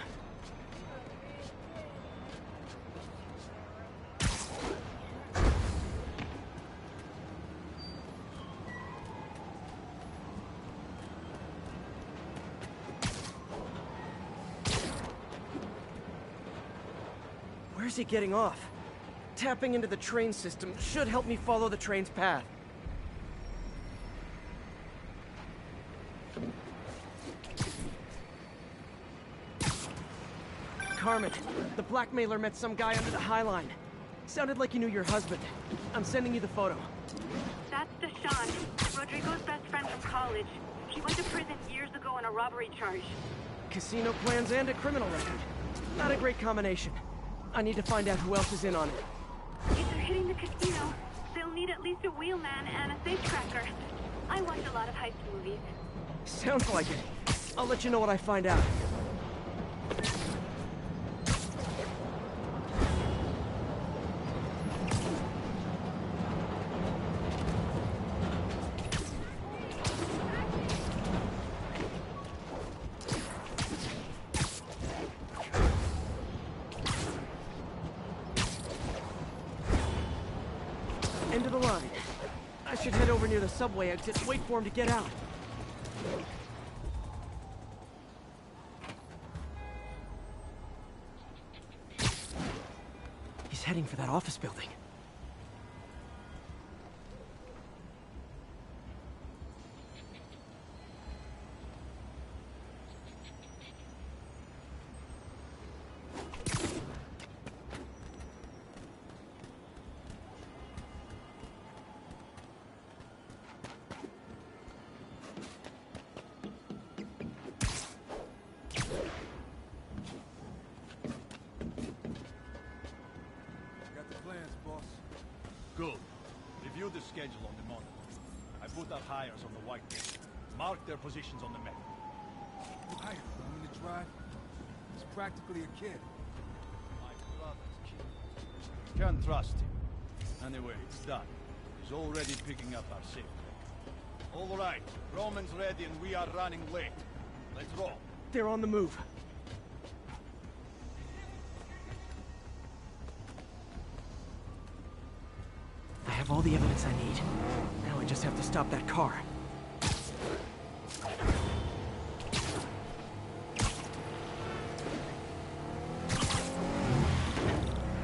Where's he getting off? Tapping into the train system should help me follow the train's path. Carmen, the blackmailer met some guy under the High Line. Sounded like he knew your husband. I'm sending you the photo. That's Deshaun, Rodrigo's best friend from college. He went to prison years ago on a robbery charge. Casino plans and a criminal record. Not a great combination. I need to find out who else is in on it. If they're hitting the casino, they'll need at least a wheelman and a safecracker. I watch a lot of heist movies. Sounds like it. I'll let you know what I find out. End of the line. I should head over near the subway exit and wait for him to get out. He's heading for that office building. Good. Review the schedule on the monitor. I put our hires on the whiteboard. Mark their positions on the map. You hired him in the drive? He's practically a kid. My brother's kid. Can't trust him. Anyway, it's done. He's already picking up our safe track. All right, Roman's ready and we are running late. Let's roll. They're on the move. I have all the evidence I need. Now I just have to stop that car.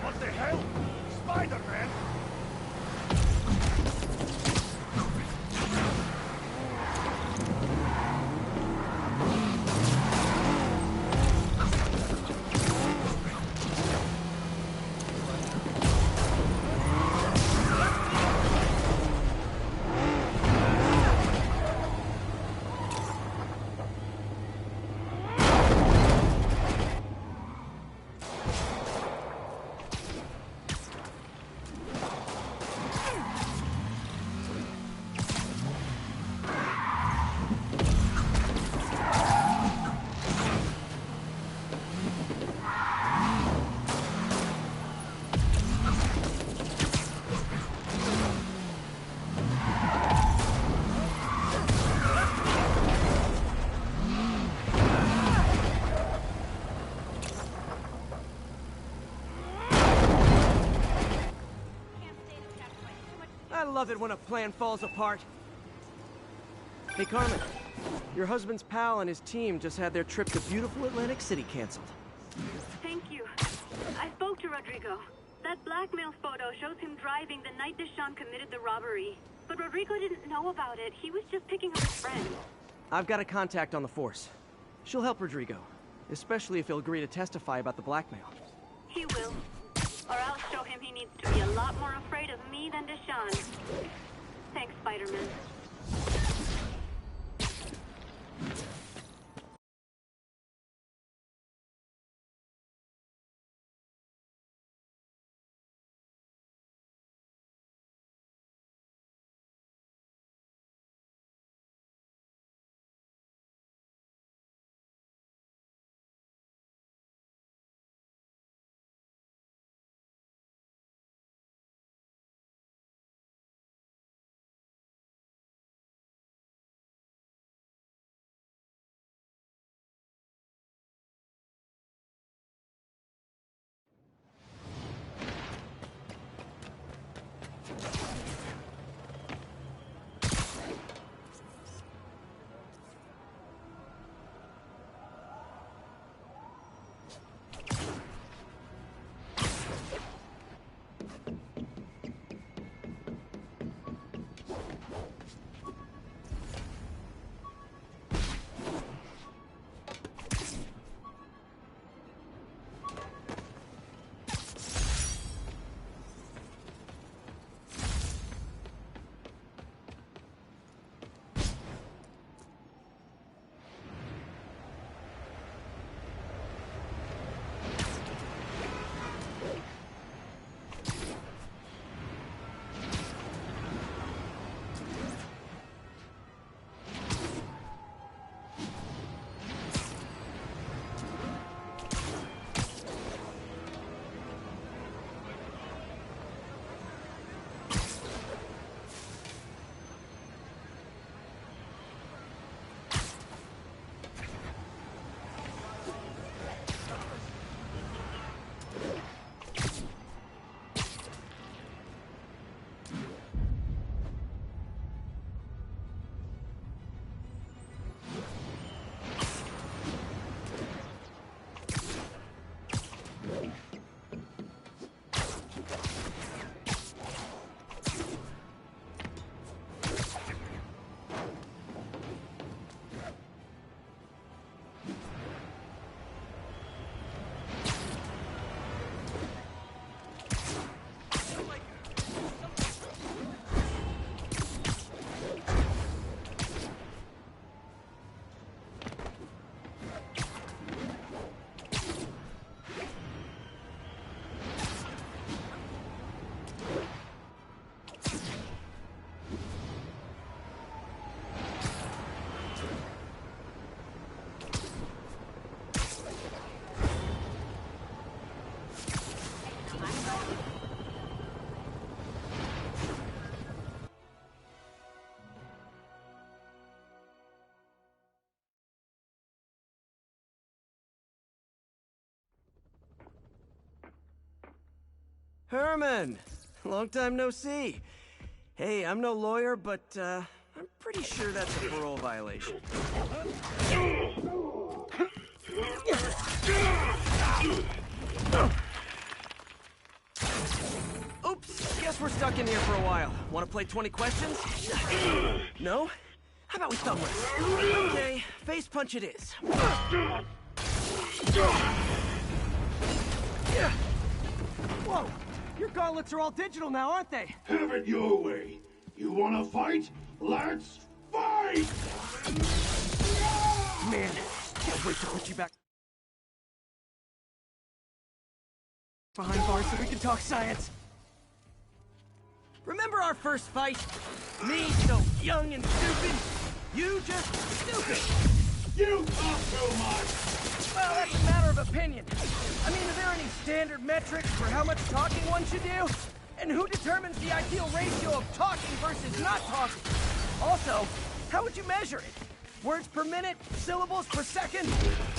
What the hell? Spider-Man! love it when a plan falls apart. Hey, Carmen. Your husband's pal and his team just had their trip to beautiful Atlantic City canceled. Thank you. I spoke to Rodrigo. That blackmail photo shows him driving the night Deshawn committed the robbery. But Rodrigo didn't know about it. He was just picking up his friend. I've got a contact on the force. She'll help Rodrigo, especially if he'll agree to testify about the blackmail. He will. Or I'll show him he needs to be a lot more afraid of me than Deshawn. Thanks, Spider-Man. Herman! Long time no see. Hey, I'm no lawyer, but, I'm pretty sure that's a parole violation. Oops, guess we're stuck in here for a while. Want to play 20 questions? No? How about we thumb wrestle? Okay, face punch it is. Whoa! Your gauntlets are all digital now, aren't they? Have it your way. You wanna fight? Let's fight! Man, can't wait to put you back behind bars so we can talk science. Remember our first fight? Me, so young and stupid. You just stupid. You talk too much. Well, that's a matter of opinion. I mean, are there any standard metrics for how much talking one should do? And who determines the ideal ratio of talking versus not talking? Also, how would you measure it? Words per minute? Syllables per second?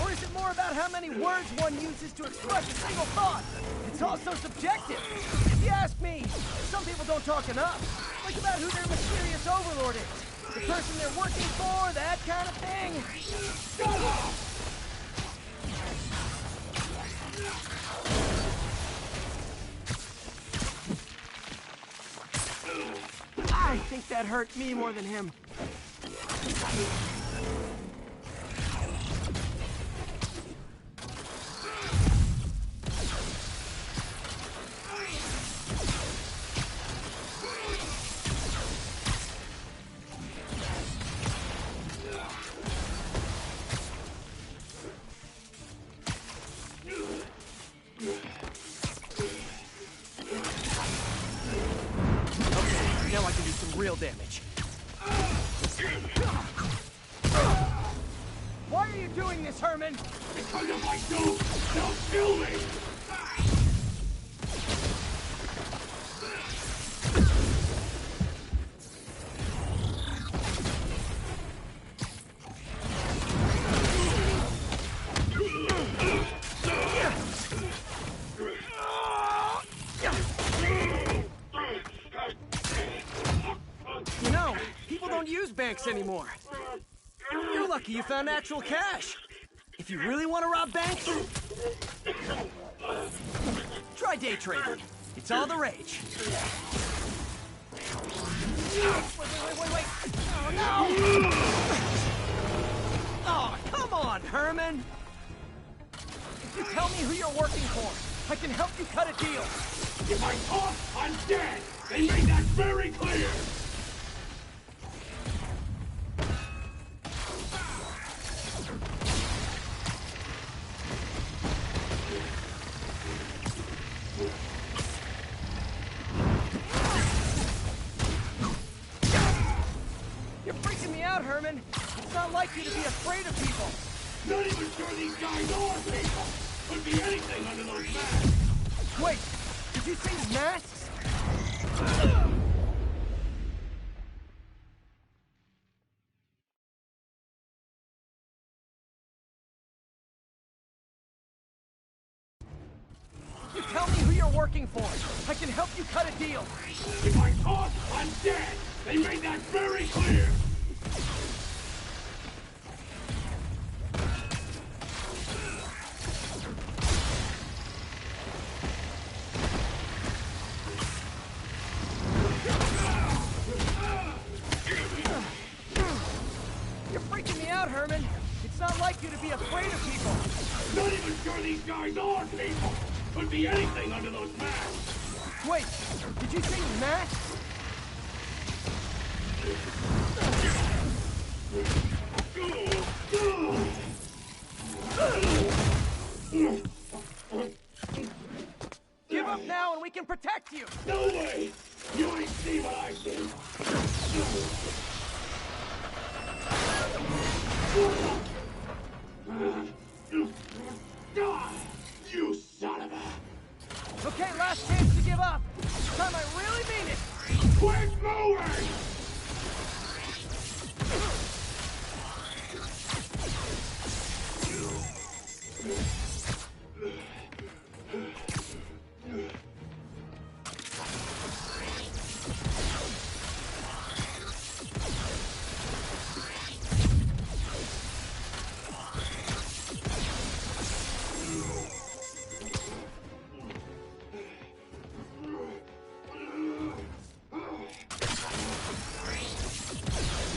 Or is it more about how many words one uses to express a single thought? It's all so subjective. If you ask me, some people don't talk enough. Like about who their mysterious overlord is. The person they're working for, that kind of thing. Shut up! I think that hurt me more than him. Now I can do some real damage. Why are you doing this, Herman? Because if I don't, they'll kill me! You know, people don't use banks anymore. You're lucky you found actual cash. If you really want to rob banks, try day trading. It's all the rage. Wait. Oh, no! Oh, come on, Herman! If you tell me who you're working for, I can help you cut a deal. If I talk, I'm dead! They made that very clear! You're freaking me out, Herman. It's not like you to be afraid of people. Not even sure these guys are people! Could be anything under those masks! Wait, did you say masks? You tell me who you're working for. I can help you cut a deal. If I talk, I'm dead! They made that very clear! You're freaking me out, Herman. It's not like you to be afraid of people. Not even sure these guys are people! Could be anything under those masks! Wait, did you say masks? Give up now and we can protect you! No way! You ain't see what I see! You son of a... Okay, last chance to give up. This time I really mean it. Quit moving!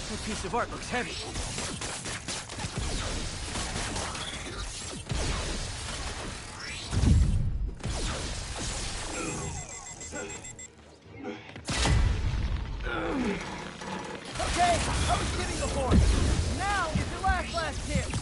That piece of art looks heavy. Okay, I was kidding before. Now is your last chance.